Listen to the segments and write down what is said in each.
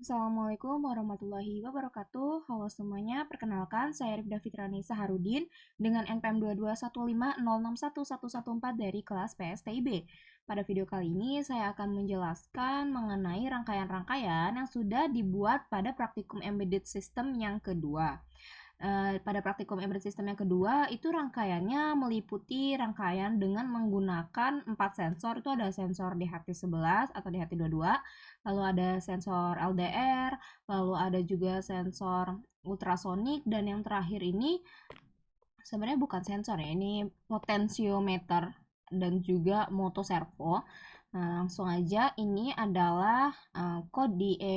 Assalamualaikum warahmatullahi wabarakatuh. Halo semuanya, perkenalkan saya Rifda Fitrani Saharudin dengan NPM 22150611114 dari kelas PSTIB. Pada video kali ini saya akan menjelaskan mengenai rangkaian-rangkaian yang sudah dibuat pada praktikum embedded system yang kedua. Pada praktikum embedded system yang kedua itu rangkaiannya meliputi rangkaian dengan menggunakan 4 sensor. Itu ada sensor DHT11 atau DHT22, lalu ada sensor LDR, lalu ada juga sensor ultrasonik, dan yang terakhir ini sebenarnya bukan sensor ya, ini potensiometer dan juga motoservo. Nah, langsung aja, ini adalah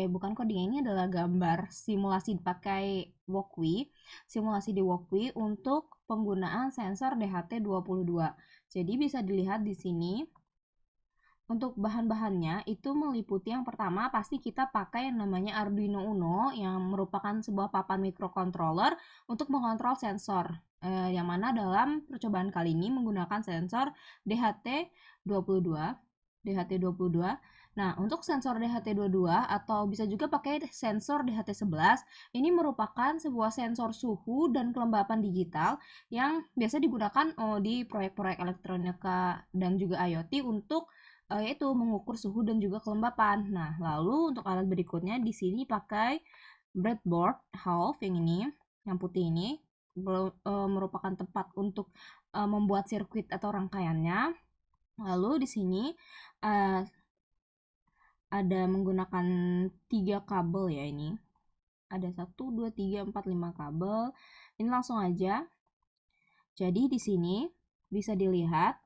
bukan coding, ini adalah gambar simulasi pakai Walkwi, simulasi di Walkwi untuk penggunaan sensor DHT22. Jadi bisa dilihat di sini. Untuk bahan-bahannya itu meliputi yang pertama pasti kita pakai yang namanya Arduino Uno yang merupakan sebuah papan microcontroller untuk mengontrol sensor. Yang mana dalam percobaan kali ini menggunakan sensor DHT22. DHT22. Nah, untuk sensor DHT22 atau bisa juga pakai sensor DHT11, ini merupakan sebuah sensor suhu dan kelembapan digital yang biasa digunakan di proyek-proyek elektronika dan juga IoT untuk yaitu mengukur suhu dan juga kelembapan. Nah, lalu untuk alat berikutnya di sini pakai breadboard half yang ini, yang putih ini merupakan tempat untuk membuat sirkuit atau rangkaiannya. Lalu di sini uh, ada menggunakan 3 kabel ya ini. Ada 1, 2, 3, 4, 5 kabel. Ini langsung aja. Jadi di sini bisa dilihat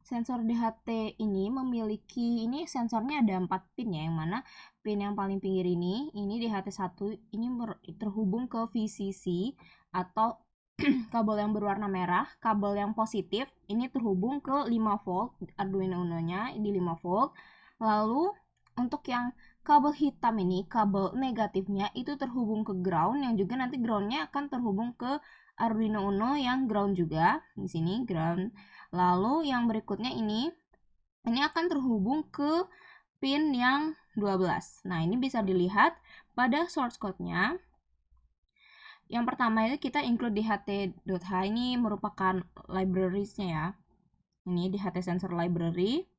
sensor DHT ini memiliki, ini sensornya ada 4 pin ya, yang mana pin yang paling pinggir ini DHT1 ini terhubung ke VCC atau kabel yang berwarna merah. Kabel yang positif ini terhubung ke 5 volt, Arduino Uno-nya di 5 volt. Lalu untuk yang kabel hitam ini, kabel negatifnya itu terhubung ke ground, yang juga nanti groundnya akan terhubung ke Arduino Uno yang ground juga. Di sini ground. Lalu yang berikutnya ini akan terhubung ke pin yang 12. Nah, ini bisa dilihat pada source code-nya. Yang pertama itu kita include DHT.h, ini merupakan libraries-nya ya. Ini DHT sensor library.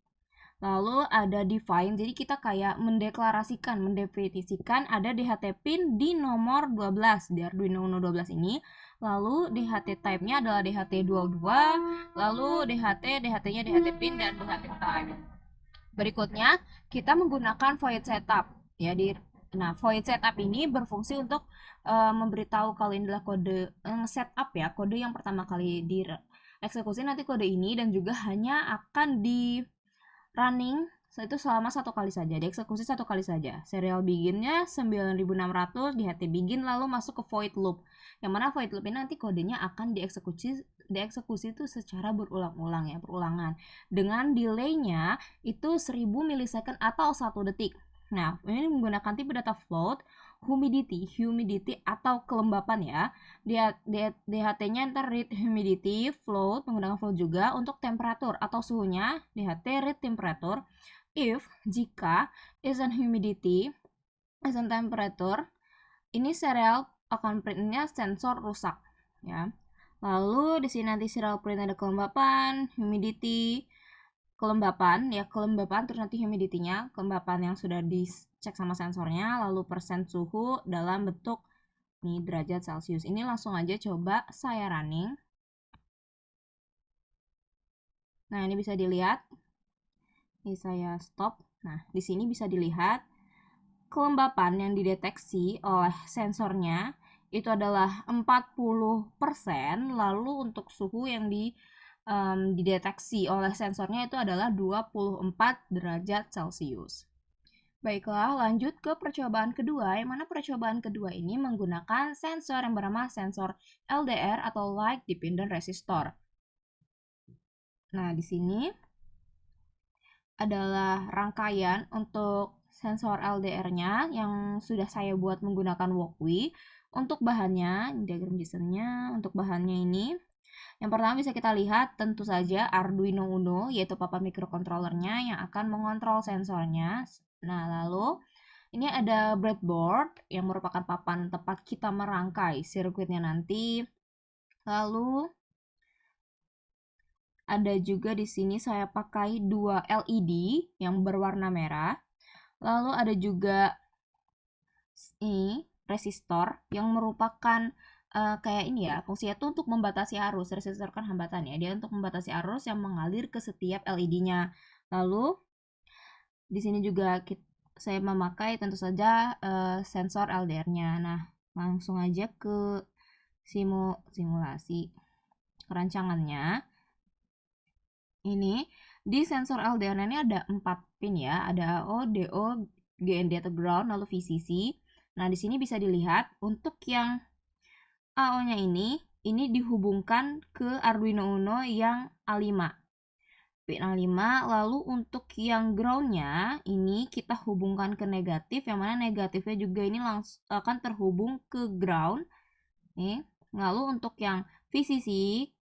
Lalu ada define, jadi kita kayak mendeklarasikan, mendefinisikan ada DHT pin di nomor 12 di Arduino Uno 12 ini. Lalu DHT type-nya adalah DHT22, lalu DHT-nya DHT pin dan DHT type. Berikutnya, kita menggunakan void setup ya Nah, void setup ini berfungsi untuk memberitahu kalau ini adalah kode setup ya, kode yang pertama kali dieksekusi nanti kode ini, dan juga hanya akan di running itu selama 1 kali saja, dieksekusi 1 kali saja. Serial beginnya 9600 di HT begin, lalu masuk ke void loop. Yang mana void loop ini nanti kodenya akan dieksekusi itu secara berulang-ulang ya, berulangan. Dengan delaynya itu 1000 milisecond atau 1 detik. Nah, ini menggunakan tipe data float, humidity atau kelembapan ya. DHT-nya ntar read humidity, float, menggunakan float juga. Untuk temperatur atau suhunya, DHT read temperature. If, jika, isn't humidity, isn't temperature, ini serial akan printnya sensor rusak ya. Lalu di sini nanti serial print ada kelembapan, humidity, kelembapan terus nanti humidity-nya, kelembapan yang sudah dicek sama sensornya, lalu persen suhu dalam bentuk nih derajat Celcius. Ini langsung aja coba saya running. Nah, ini bisa dilihat. Ini saya stop. Nah, di sini bisa dilihat kelembapan yang dideteksi oleh sensornya itu adalah 40%, lalu untuk suhu yang dideteksi oleh sensornya itu adalah 24 derajat Celcius. Baiklah, lanjut ke percobaan kedua, yang mana percobaan kedua ini menggunakan sensor yang bernama sensor LDR atau Light Dependent Resistor. Nah, di sini adalah rangkaian untuk sensor LDR-nya yang sudah saya buat menggunakan Walkwi. Untuk bahannya, diagram JSON-nya, untuk bahannya ini, yang pertama bisa kita lihat tentu saja Arduino Uno, yaitu papan microcontrollernya yang akan mengontrol sensornya. Nah, lalu ini ada breadboard yang merupakan papan tempat kita merangkai sirkuitnya nanti. Lalu ada juga di sini saya pakai 2 LED yang berwarna merah. Lalu ada juga ini resistor yang merupakan kayak ini ya, fungsinya itu untuk membatasi arus. Resistor kan hambatan ya, dia untuk membatasi arus yang mengalir ke setiap LED-nya. Lalu di sini juga saya memakai tentu saja sensor LDR-nya. Nah, langsung aja ke simulasi kerancangannya. Ini di sensor LDR ini ada 4 pin ya, ada AO, DO, GND atau ground, lalu VCC. Nah, di sini bisa dilihat untuk yang AO-nya ini dihubungkan ke Arduino Uno yang A5. Pin A5, lalu untuk yang ground-nya ini kita hubungkan ke negatif, yang mana negatifnya juga ini langsung akan terhubung ke ground. Nih, lalu untuk yang VCC,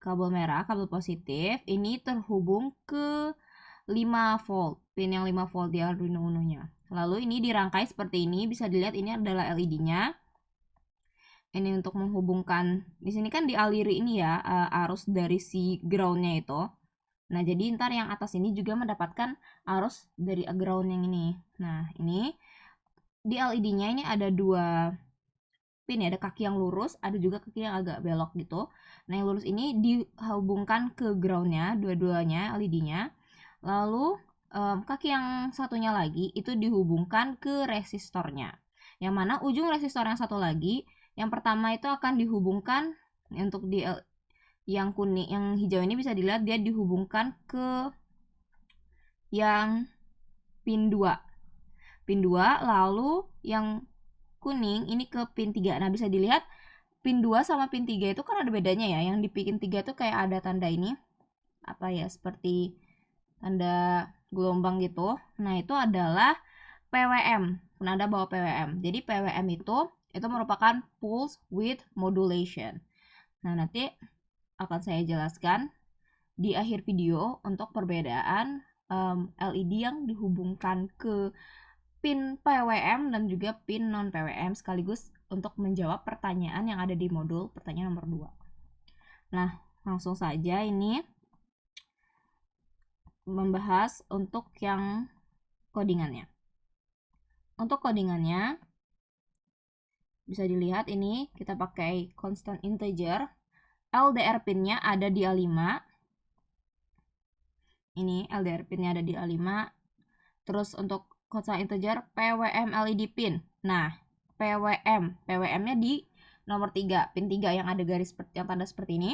kabel merah, kabel positif, ini terhubung ke 5 volt, pin yang 5 volt di Arduino Uno-nya. Lalu ini dirangkai seperti ini, bisa dilihat ini adalah LED-nya. Ini untuk menghubungkan, di sini kan dialiri ini ya, arus dari si ground-nya itu. Nah, jadi ntar yang atas ini juga mendapatkan arus dari ground yang ini. Nah, ini di LED-nya ini ada 2 pin ya, ada kaki yang lurus, ada juga kaki yang agak belok gitu. Nah, yang lurus ini dihubungkan ke ground-nya, dua-duanya LED-nya. Lalu kaki yang satunya lagi itu dihubungkan ke resistornya. Yang mana ujung resistor yang satu lagi, yang pertama itu akan dihubungkan untuk di yang kuning, yang hijau ini bisa dilihat dia dihubungkan ke yang pin 2. Pin 2, lalu yang kuning ini ke pin 3. Nah, bisa dilihat pin 2 sama pin 3 itu kan ada bedanya ya. Yang di pin 3 tuh kayak ada tanda ini. Apa ya, seperti tanda gelombang gitu. Nah, itu adalah PWM, penanda bahwa PWM. Jadi PWM itu merupakan pulse width modulation. Nah, nanti akan saya jelaskan di akhir video untuk perbedaan LED yang dihubungkan ke pin PWM dan juga pin non PWM, sekaligus untuk menjawab pertanyaan yang ada di modul pertanyaan nomor 2. Nah, langsung saja ini membahas untuk yang codingannya. Untuk codingannya bisa dilihat ini kita pakai constant integer. LDR pinnya ada di A5. Ini LDR pinnya ada di A5. Terus untuk constant integer PWM LED pin. Nah, PWM-nya di nomor 3, pin 3 yang ada garis yang tanda seperti ini.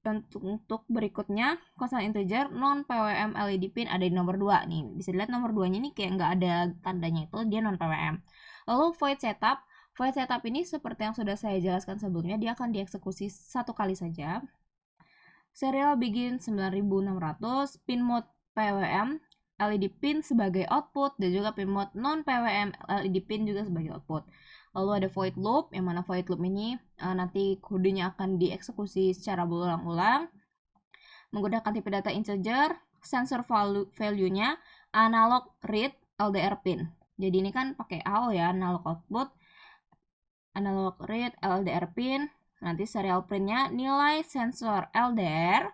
Dan untuk berikutnya constant integer non PWM LED pin ada di nomor 2. Nih, bisa dilihat nomor 2-nya ini kayak nggak ada tandanya, itu dia non PWM. Lalu void setup. Void setup ini seperti yang sudah saya jelaskan sebelumnya, dia akan dieksekusi satu kali saja. Serial begin 9600, pin mode PWM LED pin sebagai output, dan juga pin mode non PWM LED pin juga sebagai output. Lalu ada void loop, yang mana void loop ini nanti kodenya akan dieksekusi secara berulang-ulang menggunakan tipe data integer. Sensor value-nya analog read LDR pin. Jadi ini kan pakai AO ya, analog output, analog read LDR pin. Nanti serial print-nya nilai sensor LDR,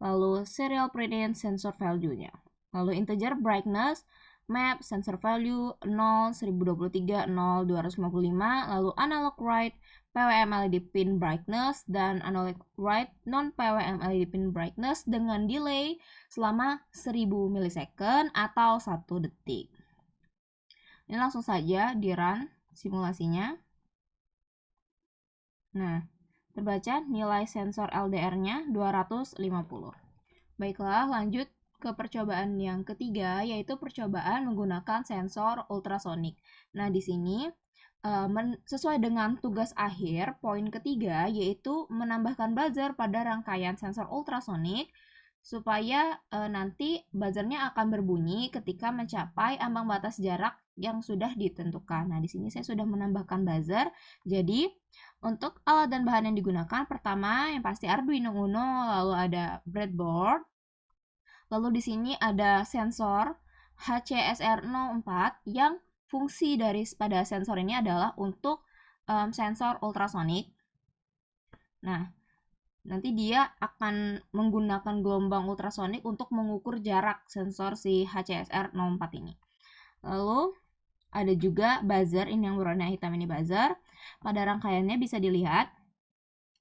lalu serial print sensor value-nya. Lalu integer brightness, map sensor value 0, 1023, 0, 255, lalu analog write PWM LED pin brightness dan analog write non PWM LED pin brightness dengan delay selama 1000 milisecond atau 1 detik. Ini langsung saja di run simulasinya. Nah, terbaca nilai sensor LDR-nya 250. Baiklah, lanjut ke percobaan yang ketiga, yaitu percobaan menggunakan sensor ultrasonik. Nah, di sini sesuai dengan tugas akhir, poin ketiga, yaitu menambahkan buzzer pada rangkaian sensor ultrasonik, supaya nanti buzzernya akan berbunyi ketika mencapai ambang batas jarak yang sudah ditentukan. Nah, di sini saya sudah menambahkan buzzer. Jadi, untuk alat dan bahan yang digunakan, pertama yang pasti Arduino Uno, lalu ada breadboard, lalu di sini ada sensor HCSR04 yang fungsi dari pada sensor ini adalah untuk sensor ultrasonik. Nah, nanti dia akan menggunakan gelombang ultrasonik untuk mengukur jarak sensor si HCSR04 ini. Lalu ada juga buzzer, ini yang berwarna hitam ini buzzer. Pada rangkaiannya bisa dilihat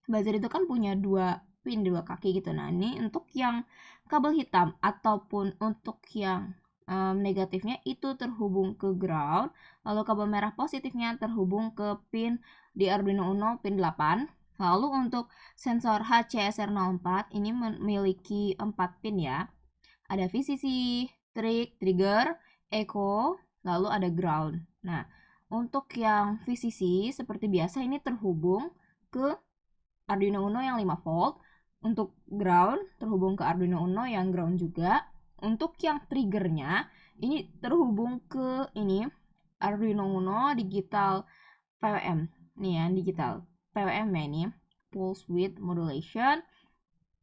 buzzer itu kan punya dua pin, dua kaki gitu. Nah, ini untuk yang kabel hitam ataupun untuk yang negatifnya itu terhubung ke ground, lalu kabel merah positifnya terhubung ke pin di Arduino Uno pin 8. Lalu untuk sensor HCSR04 ini memiliki 4 pin ya. Ada VCC, trigger, echo, lalu ada ground. Nah, untuk yang VCC seperti biasa ini terhubung ke Arduino Uno yang 5 volt. Untuk ground terhubung ke Arduino Uno yang ground juga. Untuk yang triggernya ini terhubung ke ini Arduino Uno digital PWM. Nih ya, digital PWM ya ini, pulse width modulation.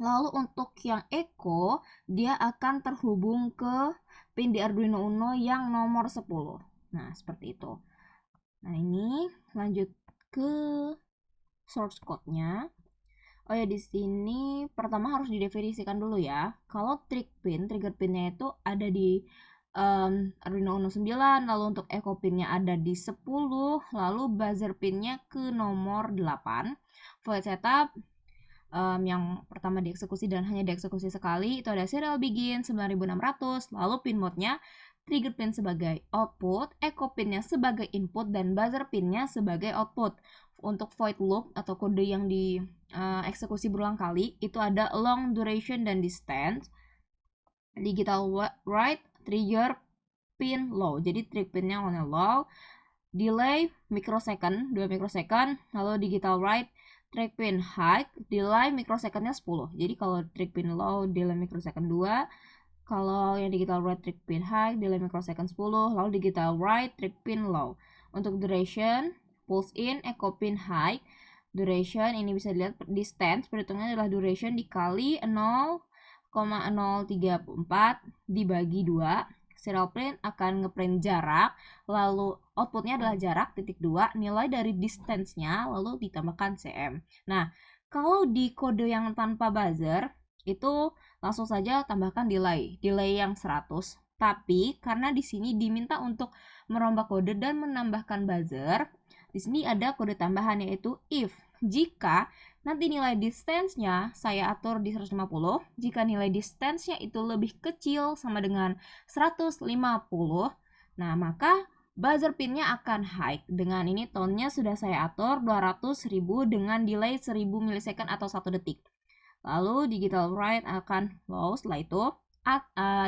Lalu untuk yang echo dia akan terhubung ke pin di Arduino Uno yang nomor 10. Nah, seperti itu. Nah, ini lanjut ke source code-nya. Oh ya, di sini pertama harus didefinisikan dulu ya. Kalau trigger pinnya itu ada di Arduino Uno 9, lalu untuk echo pinnya ada di 10, lalu buzzer pinnya ke nomor 8. Void setup yang pertama dieksekusi dan hanya dieksekusi sekali itu ada serial begin 9600, lalu pin mode-nya trigger pin sebagai output, echo pinnya sebagai input, dan buzzer pinnya sebagai output. Untuk void loop atau kode yang dieksekusi berulang kali itu ada long duration dan distance, digital write trigger pin low, jadi trigger pinnya on low, delay microsecond 2 microsecond, lalu digital write track pin high, delay microsecondnya 10. Jadi kalau track pin low, delay microsecond 2. Kalau yang digital write track pin high, delay microsecond 10. Lalu digital write track pin low. Untuk duration, pulse in, echo pin high. Duration ini bisa dilihat distance, perhitungannya adalah duration dikali 0,034 dibagi 2. Serial print akan ngeprint jarak, lalu outputnya adalah jarak titik 2, nilai dari distance-nya lalu ditambahkan cm. Nah, kalau di kode yang tanpa buzzer itu langsung saja tambahkan delay yang 100. Tapi karena di sini diminta untuk merombak kode dan menambahkan buzzer, di sini ada kode tambahan yaitu if jika nanti nilai distance-nya saya atur di 150, jika nilai distance-nya itu lebih kecil sama dengan 150, nah maka buzzer pinnya akan high. Dengan ini tone-nya sudah saya atur 200.000 dengan delay 1000 milisecond atau 1 detik. Lalu digital write akan low setelah itu,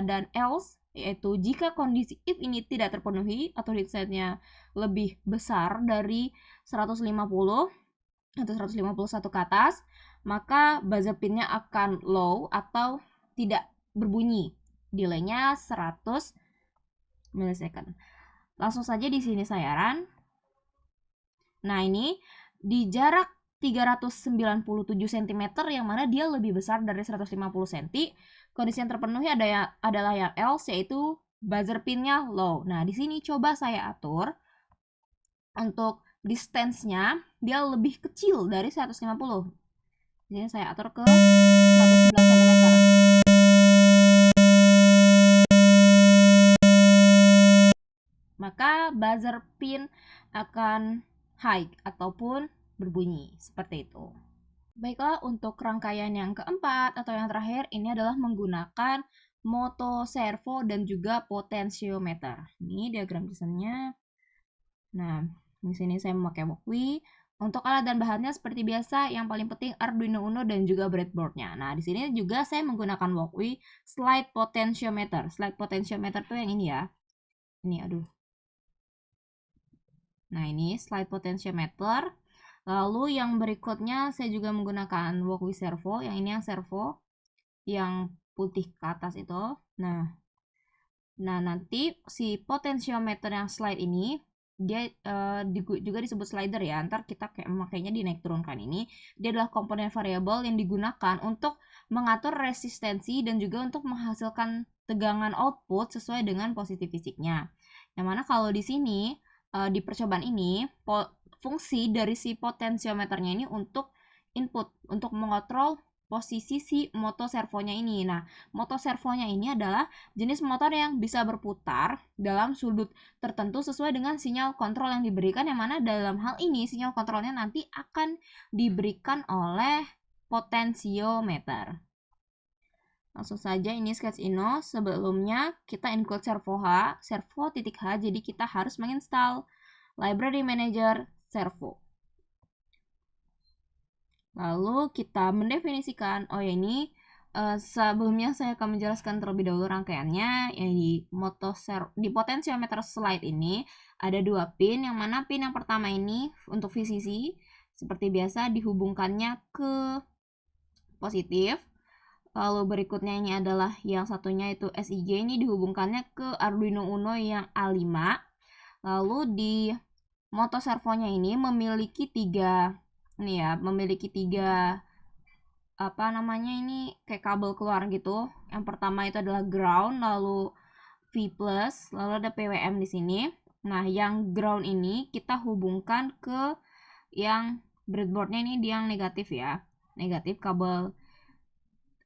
dan else yaitu jika kondisi if ini tidak terpenuhi atau distance-nya lebih besar dari 150 atau 151 ke atas, maka buzzer pinnya akan low atau tidak berbunyi. Delay-nya 100 milisecond. Langsung saja di sini saya run. Nah, ini di jarak 397 cm yang mana dia lebih besar dari 150 cm. Kondisi yang terpenuhi adalah yang else yaitu buzzer pinnya low. Nah, di sini coba saya atur untuk distance-nya dia lebih kecil dari 150. Jadi saya atur ke 109 cm. Maka buzzer pin akan high ataupun berbunyi seperti itu. Baiklah, untuk rangkaian yang keempat atau yang terakhir ini adalah menggunakan moto servo dan juga potentiometer. Ini diagram desainnya. Nah, di sini saya memakai Walkwi. Untuk alat dan bahannya seperti biasa, yang paling penting Arduino Uno dan juga breadboardnya. Nah, di sini juga saya menggunakan Walkwi slide potentiometer. Slide potentiometer tuh yang ini ya. Ini, aduh. Nah, ini slide potentiometer. Lalu yang berikutnya saya juga menggunakan Walkwi servo. Yang ini yang servo, yang putih ke atas itu. Nah nanti si potentiometer yang slide ini dia juga disebut slider ya. Ntar kita kayak memakainya di naik turunkan ini. Dia adalah komponen variabel yang digunakan untuk mengatur resistensi dan juga untuk menghasilkan tegangan output sesuai dengan posisi fisiknya. Yang mana kalau di sini di percobaan ini fungsi dari si potensiometernya ini untuk input, untuk mengontrol posisi si motoservonya ini. Nah, motoservonya ini adalah jenis motor yang bisa berputar dalam sudut tertentu sesuai dengan sinyal kontrol yang diberikan, yang mana dalam hal ini sinyal kontrolnya nanti akan diberikan oleh potensiometer. Langsung saja ini sketch Ino. Sebelumnya kita include servo titik H, jadi kita harus menginstal library manager servo. Lalu kita mendefinisikan, oh ya ini sebelumnya saya akan menjelaskan terlebih dahulu rangkaiannya. Yang di potensiometer slide ini ada 2 pin, yang mana pin yang pertama ini untuk VCC seperti biasa dihubungkannya ke positif. Lalu berikutnya ini adalah yang satunya itu SIG, ini dihubungkannya ke Arduino Uno yang A5. Lalu di motoservonya ini memiliki tiga ini kayak kabel keluar gitu. Yang pertama itu adalah ground, lalu V+, lalu ada PWM di sini. Nah, yang ground ini kita hubungkan ke yang breadboardnya ini, yang negatif ya, negatif kabel.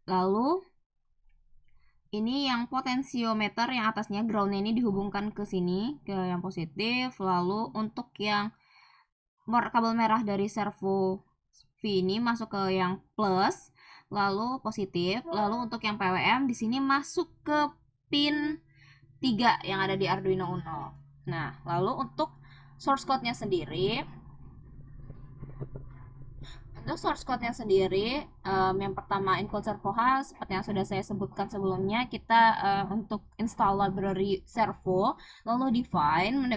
Lalu ini yang potensiometer yang atasnya groundnya ini dihubungkan ke sini, ke yang positif. Lalu untuk yang kabel merah dari servo V ini masuk ke yang plus, lalu positif. Lalu untuk yang PWM di sini masuk ke pin 3 yang ada di Arduino Uno. Nah, lalu untuk source code-nya sendiri, yang pertama include servo H, seperti yang sudah saya sebutkan sebelumnya. Kita untuk install library servo, lalu define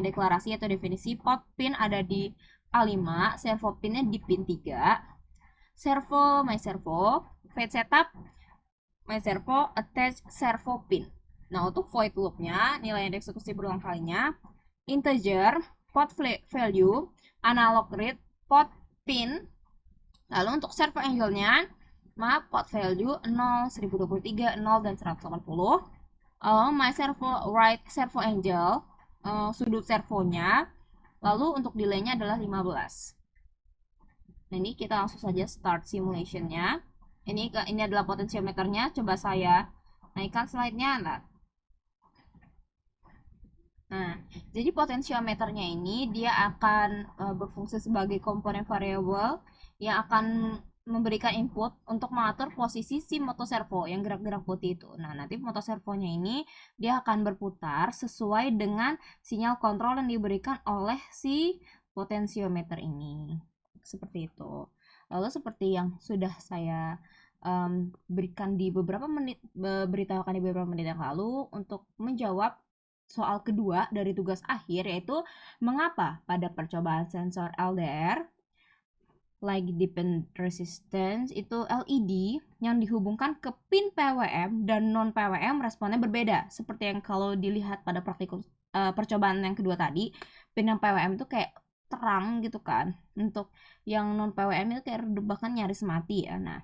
deklarasi atau definisi pot pin ada di A5, servo pinnya di pin 3, servo my servo, fade setup my servo, attach servo pin. Nah, untuk void loopnya, nilai yang dieksekusi berulang kalinya, integer, pot value, analog read, pot pin. Lalu untuk servo angle-nya, pot value 0, 1023, 0, dan 180. My servo right servo angle, sudut servonya. Lalu untuk delay-nya adalah 15. Nah, ini kita langsung saja start simulation-nya. Ini adalah potensiometernya. Coba saya naikkan slide-nya. Nah, jadi potensiometernya ini dia akan berfungsi sebagai komponen variabel yang akan memberikan input untuk mengatur posisi si motoservo yang gerak-gerak putih itu. Nah, nanti motoservonya ini dia akan berputar sesuai dengan sinyal kontrol yang diberikan oleh si potensiometer ini. Seperti itu. Lalu seperti yang sudah saya beritahukan di beberapa menit yang lalu, untuk menjawab soal kedua dari tugas akhir, yaitu mengapa pada percobaan sensor LDR light dependent resistance itu LED yang dihubungkan ke pin PWM dan non PWM responnya berbeda. Seperti yang kalau dilihat pada praktikum percobaan yang kedua tadi, pin yang PWM itu kayak terang gitu kan. Untuk yang non PWM itu kayak redup, bahkan nyaris mati ya. Nah,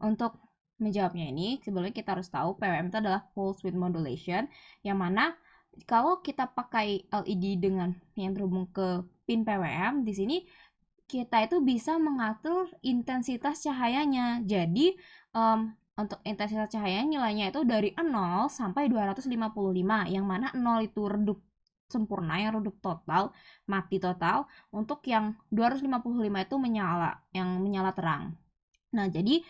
untuk menjawabnya ini sebelumnya kita harus tahu PWM itu adalah pulse width modulation, yang mana kalau kita pakai LED dengan yang terhubung ke pin PWM, di sini kita itu bisa mengatur intensitas cahayanya. Jadi untuk intensitas cahaya nilainya itu dari 0 sampai 255, yang mana 0 itu redup sempurna, yang redup total, mati total. Untuk yang 255 itu menyala, yang menyala terang. Nah, jadi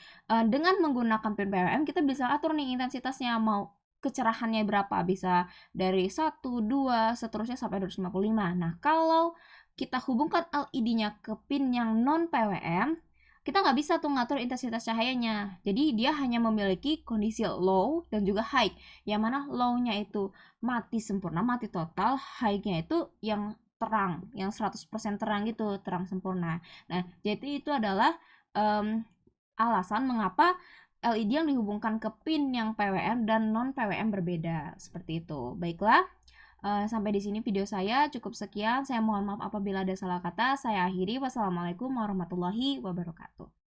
dengan menggunakan pin PWM kita bisa atur nih intensitasnya, mau kecerahannya berapa, bisa dari 1, 2, seterusnya sampai 255. Nah, kalau kita hubungkan LED-nya ke pin yang non PWM, kita nggak bisa tuh ngatur intensitas cahayanya. Jadi dia hanya memiliki kondisi low dan juga high, yang mana low-nya itu mati sempurna, mati total, high-nya itu yang terang, yang 100% terang gitu, terang sempurna. Nah, jadi itu adalah alasan mengapa LED yang dihubungkan ke pin yang PWM dan non PWM berbeda. Seperti itu. Baiklah, sampai di sini video saya, cukup sekian. Saya mohon maaf apabila ada salah kata. Saya akhiri. Wassalamualaikum warahmatullahi wabarakatuh.